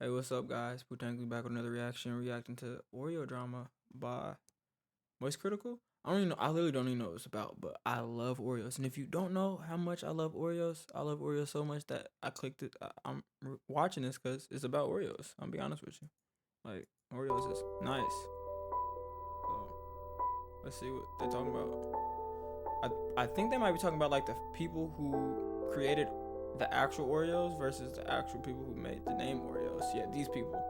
Hey, what's up, guys? Potentially back with another reacting to Oreo drama by Moist Critical. I don't even know. I literally don't even know what it's about, but I love Oreos. And if you don't know how much I love Oreos so much that I clicked it. I'm watching this because it's about Oreos. I'll be honest with you. Like, Oreos is nice. So, let's see what they're talking about. I think they might be talking about like the people who created the actual Oreos versus the actual people who made the name Oreos. Yeah, these people.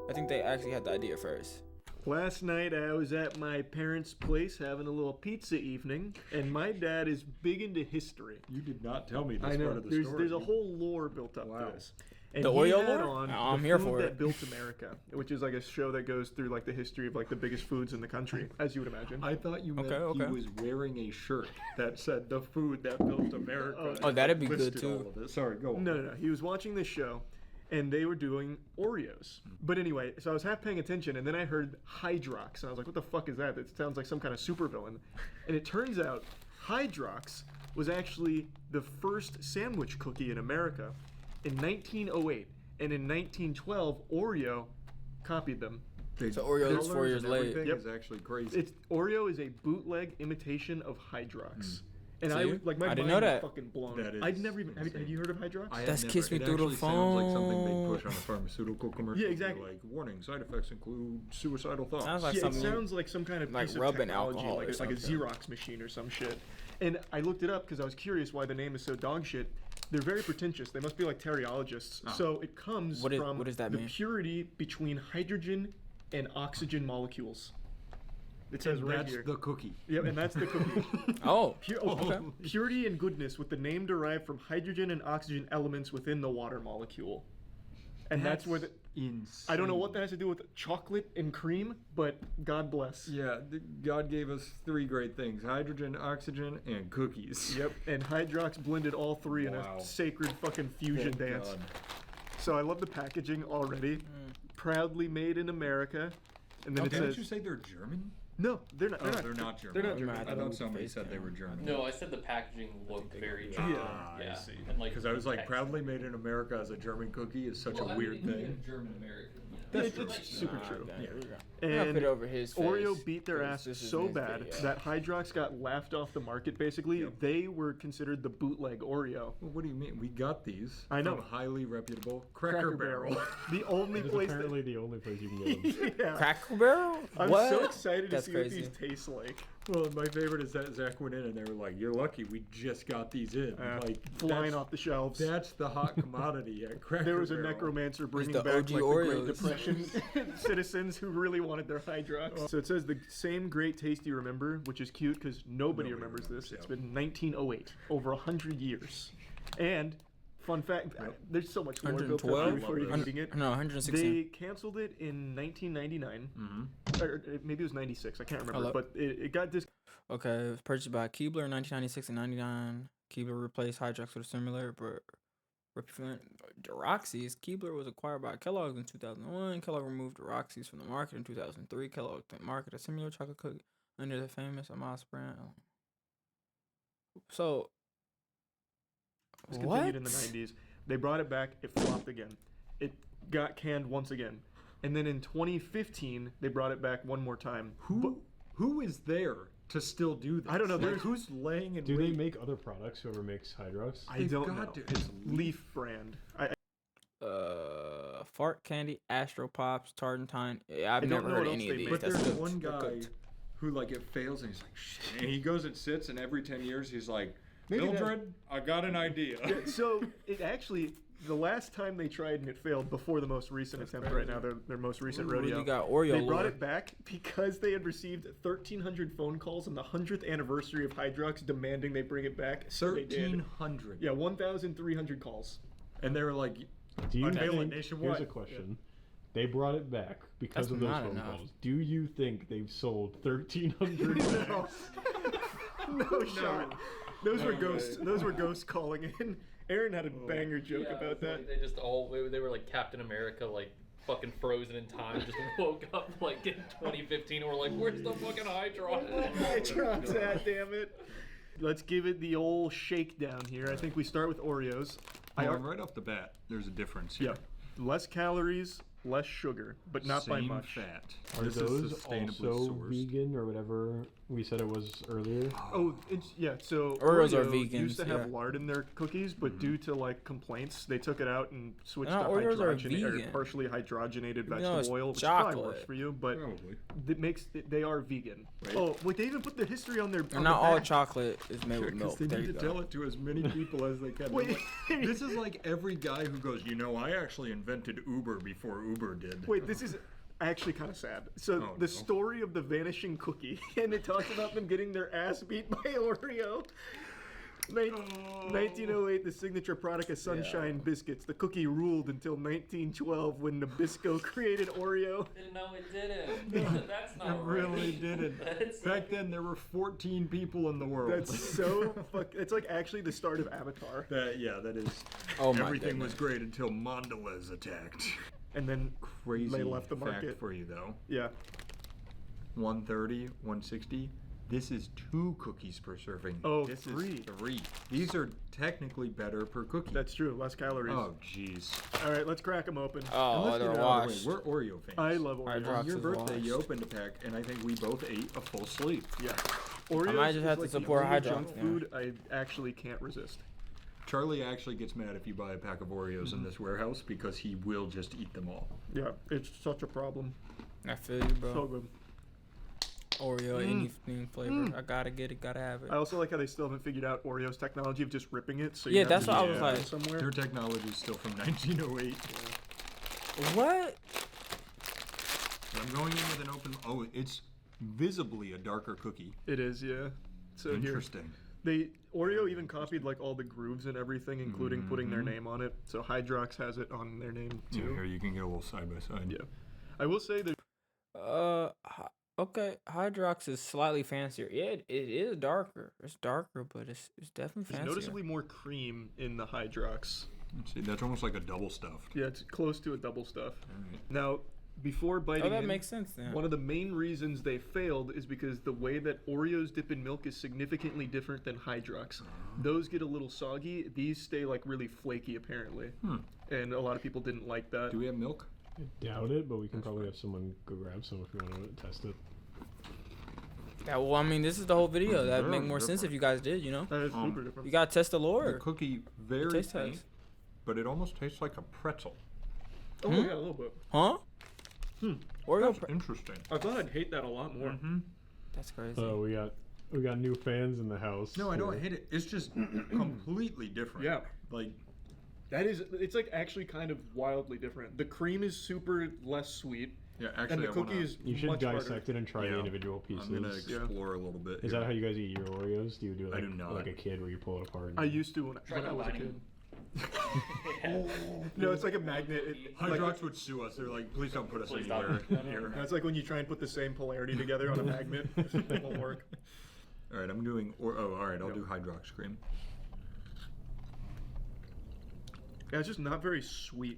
I think they actually had the idea first. Last night I was at my parents' place having a little pizza evening, and my dad is big into history. You did not tell me this I know. part of the story. There's a whole lore built up to this. And the Oreo lore? On I'm the here Food for That it. Built America, which is like a show that goes through like the history of like the biggest foods in the country, as you would imagine. I thought you meant Okay. he was wearing a shirt that said "The Food That Built America." Oh, that'd be good, Listed too. all of it. Sorry, go on. No. He was watching this show, and they were doing Oreos. But anyway, so I was half paying attention, and then I heard Hydrox, and I was like, what the fuck is that? It sounds like some kind of supervillain. And it turns out Hydrox was actually the first sandwich cookie in America in 1908. And in 1912, Oreo copied them. So Oreo is 4 years late. Everything Yep. is actually crazy. Oreo is a bootleg imitation of Hydrox. And See? I like my I didn't mind know was that. fucking blown. That is I'd never even. Have insane. you heard of Hydrox? I have That's never- Kiss Me it Through the actually sounds like something they Phone. push on a pharmaceutical commercial. Yeah, exactly. Like, warning, side effects include suicidal thoughts. Sounds like Yeah, it something. sounds like some kind of like piece of rubbing technology, alcohol like or it's like a something. Xerox machine or some shit. And I looked it up because I was curious why the name is so dog shit. They're very pretentious. They must be like teriologists. So it comes from what does that the mean? purity between hydrogen and oxygen molecules. It says And right that's here. the cookie. Yep, and that's the cookie. Oh, Okay. Purity and goodness, with the name derived from hydrogen and oxygen elements within the water molecule. And that's where the. insane. I don't know what that has to do with chocolate and cream, but God bless. Yeah, God gave us three great things: hydrogen, oxygen, and cookies. Yep, and Hydrox blended all three in Wow. a sacred fucking fusion Thank dance. God. So I love the packaging already. Proudly made in America. And then it Didn't says you say they're German? no, they're not. Oh, They're they're not. not German. They're not German. I I thought thought somebody face said they down. were German. No, I said the packaging looked very Yeah. German. I see. And like Because I was like, text. proudly made in America as a German cookie is such a weird thing. German American. It's super true. Damn, here we go. And I'll put it over his face. Oreo beat their 'cause ass this is so his bad video. that Hydrox got laughed off the market. Basically, Yep. they were considered the bootleg Oreo. Well, what do you mean? We got these I know. from highly reputable Cracker Barrel. The only It's place that. apparently the only place you can get them. Yeah. Cracker Barrel? I'm What? so excited That's to see crazy. what these taste like. Well, my favorite is that Zach went in and they were like, "You're lucky, we just got these in." Like Flying that's- off the shelves. That's the hot commodity at Cracker There was a Barrel. necromancer bringing the back OG like the Oreos. Great Depression citizens who really wanted their Hydrox. So it says the same great taste you remember, which is cute because nobody remembers this. remembers, It's yeah. been 1908, over 100 years. And fun fact, there's so much more built up 112? before you're eating it. No, 116. They canceled it in 1999, or maybe it was 96. I can't remember, Hello? but it got Okay, it was purchased by Keebler in 1996 and 99. Keebler replaced Hydrox with a similar but repellent Roxy's. Keebler was acquired by Kellogg's in 2001. Kellogg removed Roxy's from the market in 2003. Kellogg then marketed a similar chocolate cookie under the famous Amos brand. So, discontinued what? in the 90s. They brought it back. It flopped again. It got canned once again. And then in 2015, they brought it back one more time. Who is there to still do this? I don't know, Like, there's- who's laying in Do they wait? make other products? Whoever makes Hydrox? I They've don't got know. to. It's Leaf brand. Fart Candy, Astro Pops, Tartantine. Yeah, I've I don't never know heard what any else of they these. make. But That's there's cooked. one They're guy cooked. who like it fails and he's like, shit. And he goes and sits and every 10 years he's like, Maybe that- Mildred, I got an idea. Yeah, so it actually, the last time they tried and it failed before the most recent attempt right now, their most recent Ooh, rodeo. you got Oreo They brought lore. it back because they had received 1,300 phone calls on the 100th anniversary of Hydrox demanding they bring it back. So they did. 1,300. Yeah, 1,300 calls. And they were like, Do you Unveil it think, nationwide. here's a question. They brought it back because That's of those not phone enough. calls. Do you think they've sold 1,300 No. No shot. Those were ghosts. Those were ghosts calling in. Aaron had a banger joke Yeah, about it's that. like they just they were like Captain America, like fucking frozen in time. Just woke up like in 2015 and we're like, where's the fucking Hydrox? Hydrox at, damn it. Let's give it the old shakedown here. I think we start with Oreos. right off the bat, there's a difference here. Yeah. Less calories, less sugar, but not by Same much. fat. Are This those is sustainably also sourced. vegan or whatever we said it was earlier? Oh, yeah. So Oreos are Oreo used to vegans, have yeah. lard in their cookies, but due to like complaints, they took it out and switched to No, Oreos are or vegan. partially hydrogenated know, vegetable it's oil, which probably works chocolate. for you, but Probably. they are vegan. Right. Oh, wait, they even put the history on their. And on not the all back. chocolate is made with milk. They There need you to go. tell it to as many people as they can. Wait. This is like every guy who goes, I actually invented Uber before Uber did. Wait, this is actually kind of sad. So Oh, the no. story of the vanishing cookie, and it talks about them getting their ass beat by Oreo. 1908, the signature product of Sunshine Biscuits. The cookie ruled until 1912 when Nabisco created Oreo. No, it didn't. That's not It really right. didn't. That's- Back then, there were 14 people in the world. That's so it's like actually the start of Avatar. That is. Oh my Everything was goodness. great until Mondelez attacked. And then Crazy they left the fact market. for you, though. Yeah. 130, 160. This is 2 cookies per serving. Oh, this 3. is 3. These are technically better per cookie. That's true. Less calories. Oh, jeez. All right, let's crack them open. And Oh, let's they're get it out of the washed. way. We're Oreo fans. I love Oreos. Hydrox On your is birthday, you washed. opened a pack, and I think we both ate a full sleeve. Yeah. Oreos might just is have to like the support only Hydrox junk now. food I actually can't resist. Charlie actually gets mad if you buy a pack of Oreos in this warehouse because he will just eat them all. Yeah, it's such a problem. I feel you, bro. So good. Oreo, anything flavor. I gotta get it, gotta have it. I also like how they still haven't figured out Oreo's technology of just ripping it. So you Yeah, have that's to what I just was put it like. somewhere. Their technology is still from 1908. What? I'm going in with an open. Oh, it's visibly a darker cookie. It is, yeah. So here, Interesting. Oreo even copied like all the grooves and everything, including putting their name on it. So Hydrox has it on their name Yeah, too. here you can get a little side by side. Yeah. I will say that Okay. Hydrox is slightly fancier. Yeah, it is darker. It's darker, but it's definitely there's fancier. noticeably more cream in the Hydrox. Let's see, that's almost like a double stuffed. Yeah, it's close to a double stuff. Alright. Now, before biting Oh, that in, makes sense then. one of the main reasons they failed is because the way that Oreos dip in milk is significantly different than Hydrox. Those get a little soggy. These stay like really flaky, apparently. And a lot of people didn't like that. Do we have milk? I doubt it, but we can probably have someone go grab some if you want to test it. Yeah, well, I mean, this is the whole video. That'd make Very more sense if different. you guys did, you know? That is super You different. gotta test the The lore. cookie very Taste faint, test. but it almost tastes like a pretzel. Oh, yeah, a little bit. Huh? Oreo. That's Pre- interesting. I thought I'd hate that a lot more. That's crazy. Oh, we got new fans in the house. No, I don't here. hate it. It's just completely different. Yeah. Like, It's like actually kind of wildly different. The cream is super less sweet, yeah, and actually, the I wanna, cookie is You should much dissect harder. it and try the Yeah. individual pieces. I'm gonna Yeah. explore a little bit. Is here. that how you guys eat your Oreos? Do you do it I like, do not. like a kid where you pull it apart? I used to when Try I was a combining. kid. No, it's like a magnet. Hydrox would sue us. They're like, please don't put us Please anywhere don't. here. That's like when you try and put the same polarity together on a magnet. It won't work. All right, I'm doing. All right, I'll Yep. do Hydrox cream. Yeah, it's just not very sweet.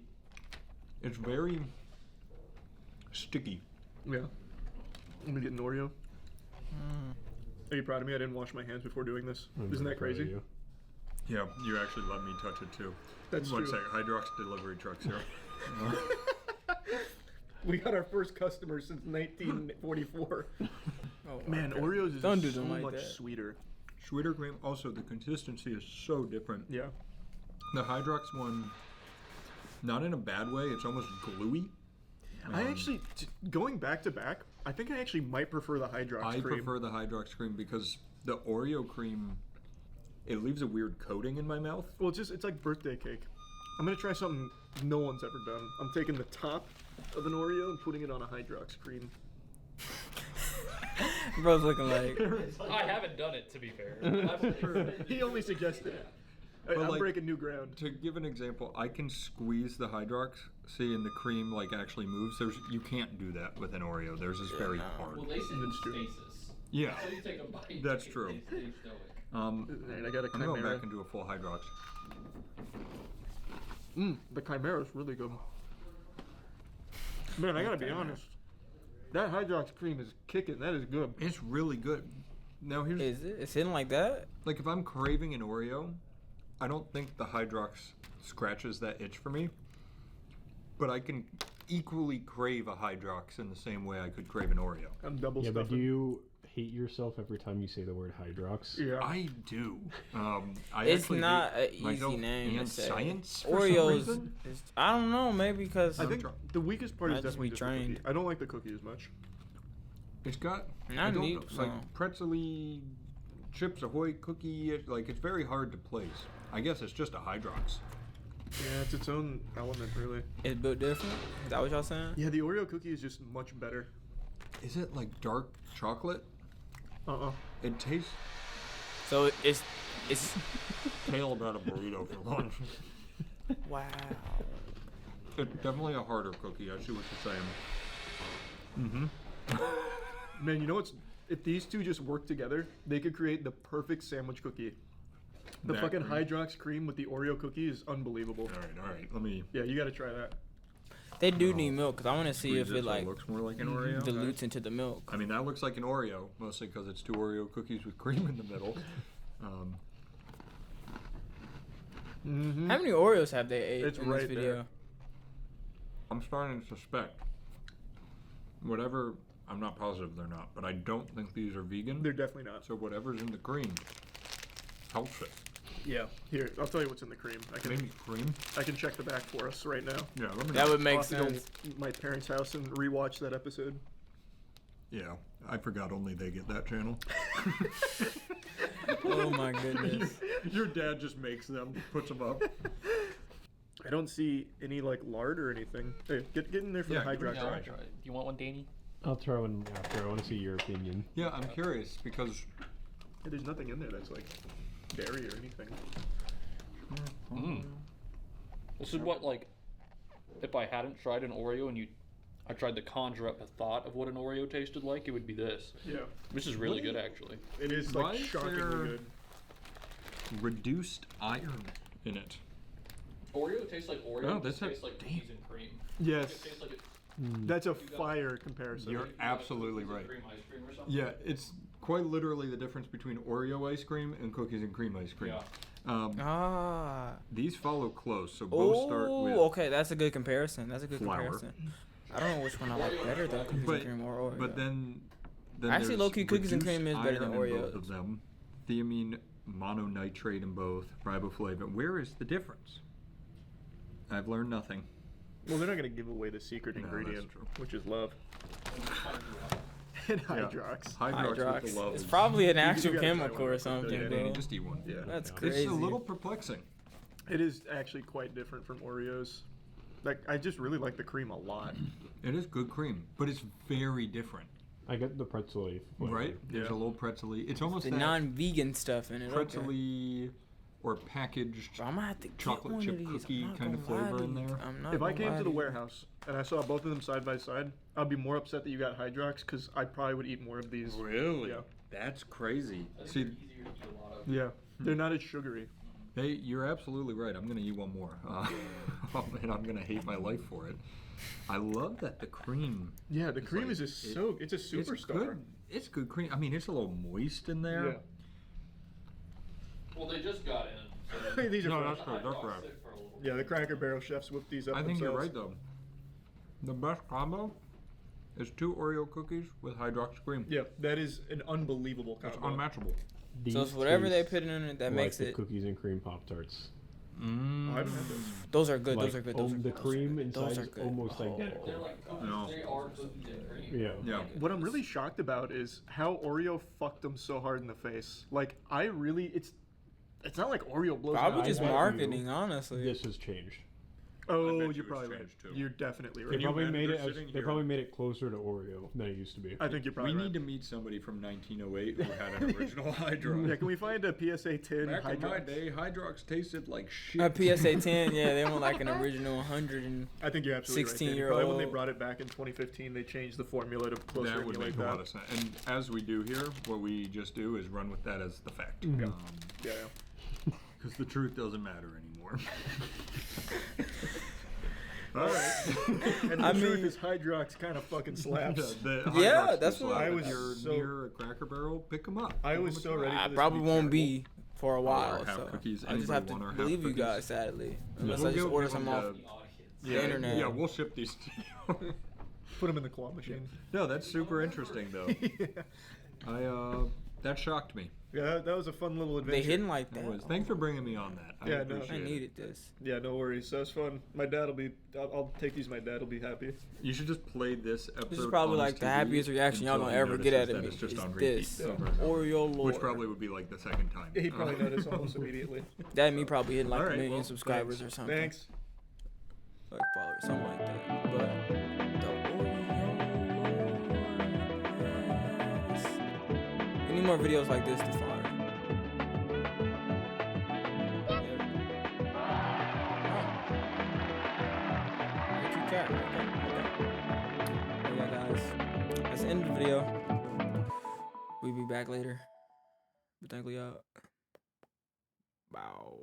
It's very sticky. Yeah. I'm gonna get an Oreo. Are you proud of me? I didn't wash my hands before doing this. I'm Isn't very that proud of crazy? you. Yeah, you actually let me touch it too. That's One true. sec, Hydrox delivery trucks here. We got our first customer since 1944. Oh, Man, okay. Oreos is Don't do so them like much that. sweeter. Sweeter cream. Also, the consistency is so different. Yeah. The Hydrox one, not in a bad way. It's almost gluey. I actually, going back to back, I think I actually might prefer the Hydrox I cream. prefer the Hydrox cream because the Oreo cream, it leaves a weird coating in my mouth. Well, it's like birthday cake. I'm gonna try something no one's ever done. I'm taking the top of an Oreo and putting it on a Hydrox cream. Bro's looking like. I haven't done it, to be fair. He only suggested it. I'm like- breaking new ground. To give an example, I can squeeze the Hydrox, see, and the cream like actually moves. You can't do that with an Oreo. Theirs is very hard. Well, they said That's true. stasis. Yeah. So you take a bite. That's they true. stay stoic. Alright, I got a I'm going Chimera. back and do a full Hydrox. The Chimera is really good. Man, I gotta be honest. That Hydrox cream is kicking. That is good. It's really good. Now here's Is it? It's hitting like that? like if I'm craving an Oreo, I don't think the Hydrox scratches that itch for me. but I can equally crave a Hydrox in the same way I could crave an Oreo. I'm double Yeah, stuffing. but do you hate yourself every time you say the word Hydrox? Yeah. I do. I It's actually not hate an myself easy name and to say. science for some Oreos. reason. I don't know. Maybe because I think the weakest part is Might just definitely be just the cookie. trained. I don't like the cookie as much. It's got I don't need know, it's like some. pretzely, Chips Ahoy cookie. It's very hard to place. I guess it's just a Hydrox. Yeah, it's its own element, really. it's built different. Is that what y'all saying? Yeah, the Oreo cookie is just much better. Is it like dark chocolate? It tastes So it's tailed out of burrito for lunch. wow. It's definitely a harder cookie. I see what you're saying. Man, you know what's... If these two just work together, they could create the perfect sandwich cookie. The That fucking cream. Hydrox cream with the Oreo cookie is unbelievable. All right. Let me. Yeah, you gotta try that. They do need milk because I want to see squeeze if it it so like looks more like an Oreo. dilutes into the milk. I mean, that looks like an Oreo, mostly because it's 2 Oreo cookies with cream in the middle. Mm-hmm. How many Oreos have they ate It's in right this video? there. I'm starting to suspect. Whatever, I'm not positive they're not, but I don't think these are vegan. They're definitely not. So whatever's in the cream helps it. Yeah. Here, I'll tell you what's in the cream. Maybe cream? I can check the back for us right now. Yeah, let me That know. would I'll make have to go sense. to my parents' house and rewatch that episode. Yeah, I forgot only they get that channel. Oh my goodness. Your dad just makes them, puts them up. I don't see any like lard or anything. Hey, get in there for Yeah, the give it Hydrox. a try. Do you want one, Danny? I'll throw in after. I want to see your opinion. Yeah, I'm curious because Hey, there's nothing in there that's like dairy or anything. This is what, like, if I hadn't tried an Oreo and I tried to conjure up a thought of what an Oreo tasted like, it would be this. Yeah. This is really good, actually. It is Why like is shockingly there- good. reduced iron in it. Oreo tastes like Oreo. Oh, It that's tastes a- like cookies and cream. Yes. It tastes like it's That's a fire comparison. You're absolutely cookies and right. cream ice cream or something. Yeah, it's quite literally the difference between Oreo ice cream and cookies and cream ice cream. Yeah. Ah. These follow close, so both start Oh, with okay. That's a good comparison. That's a good flour. comparison. I don't know which one I like better though, cookies But- and cream or Oreo. But then Actually, there's low-key, cookies and reduced cream is better than iron in both Oreos. of them. Thiamine mononitrate in both, riboflavin. Where is the difference? I've learned nothing. Well, they're not going to give away the secret No, that's ingredient, true. which is love. And Hydrox. Hydrox with the Hydrox. love. It's is- probably an You actual gotta try chemical one or real quick, something, though, Yeah, bro. Danny, just eat one. Yeah. That's It's crazy. a little perplexing. It is actually quite different from Oreos. Like, I just really like the cream a lot. It is good cream, but it's very different, I get the pretzel flavor. right? There's Yeah. a little pretzely. It's almost the that non-vegan stuff in it. Okay. pretzely or packaged. Bro, I'm gonna have to get chocolate one chip of these. cookie I'm not kind of gonna lie flavor to in you. there. I'm not If I gonna came lie to the you. warehouse and I saw both of them side by side, I'd be more upset that you got Hydrox because I probably would eat more of these. Really? Yeah. That's crazy. I think See, they're easier to eat a lot of. Yeah. They're not as sugary. hey, you're absolutely right. I'm gonna eat one more, and I'm gonna hate my life for it. I love that the cream. Yeah, the It's cream like- is just it- so. It's a It's superstar. good. It's good cream. I mean, it's a little moist in there. Yeah. Well, they just got in. Hey, these are No, fresh. that's good. That's right. Yeah, the Cracker Barrel chefs whipped these up I think you're themselves. right though. The best combo is 2 Oreo cookies with Hydrox cream. Yeah, that is an unbelievable It's combo. unmatchable. These So it's whatever they taste put in it that like makes the it. cookies and cream Pop Tarts. I haven't had those. Those are good. Like, Those are good. Those are the good. cream Those inside are is good. almost Oh. identical. They're like cookies. No. They are cookies and cream. Yeah. Yeah. What I'm really shocked about is how Oreo fucked them so hard in the face. Like, I really, it's not like Oreo blows. Probably my I just mind. bet marketing, you honestly. This has changed. Oh, I bet you're you probably it's right. changed, too. You're definitely They right. you probably imagine made it. they're As, sitting they here- probably made it closer to Oreo than it used to be. I think you're probably We right. need to meet somebody from 1908 who had an original Hydrox. Yeah, can we find a PSA 10 Back in my Hydrox? day, Hydrox tasted like shit. A PSA 10, yeah, they want like an original 100 and I think you're absolutely right. Danny. 16-year-old. Probably when they brought it back in 2015, they changed the formula to closer That would emulate make a lot that. of sense. And as we do here, what we just do is run with that as the fact. Yeah, yeah. Because the truth doesn't matter anymore. All right. And the I truth mean- is, Hydrox kind of fucking slaps. The Yeah, Hydrox that's do what slap. I If was you're so- near a Cracker Barrel, pick them up. I Give was 'em a so try. ready. I for this probably to be won't terrible. be for a while. half So cookies. I just have Anybody to want our half believe you cookies? guys, sadly, unless we'll I just go order give 'em some off. the- The audience. The internet. Yeah, we'll ship these to you. Put them in the claw machine. No, that's super interesting though. Yeah. That shocked me. Yeah, that was a fun little adventure. They hidden like that. It was. Thanks for bringing me on that. Yeah, no. appreciate I it. needed this. Yeah, no worries. That was fun. My dad will be. I'll take these. My dad will be happy. You should just play this episode. This is probably on like his the TV happiest reaction y'all until gonna he ever get notices out of that me. It's just Is on repeat this over and over. Oreo lore? Which probably would be like the second time. He probably noticed almost immediately. That and me probably hitting like All a right, million well, subscribers Thanks. or something. Thanks. Like followers, something like that. But the Oreo lore. Yes. We need more videos like this to find. Okay. Yeah, guys. That's the end of the video. We'll be back later. But thankfully out. Bow.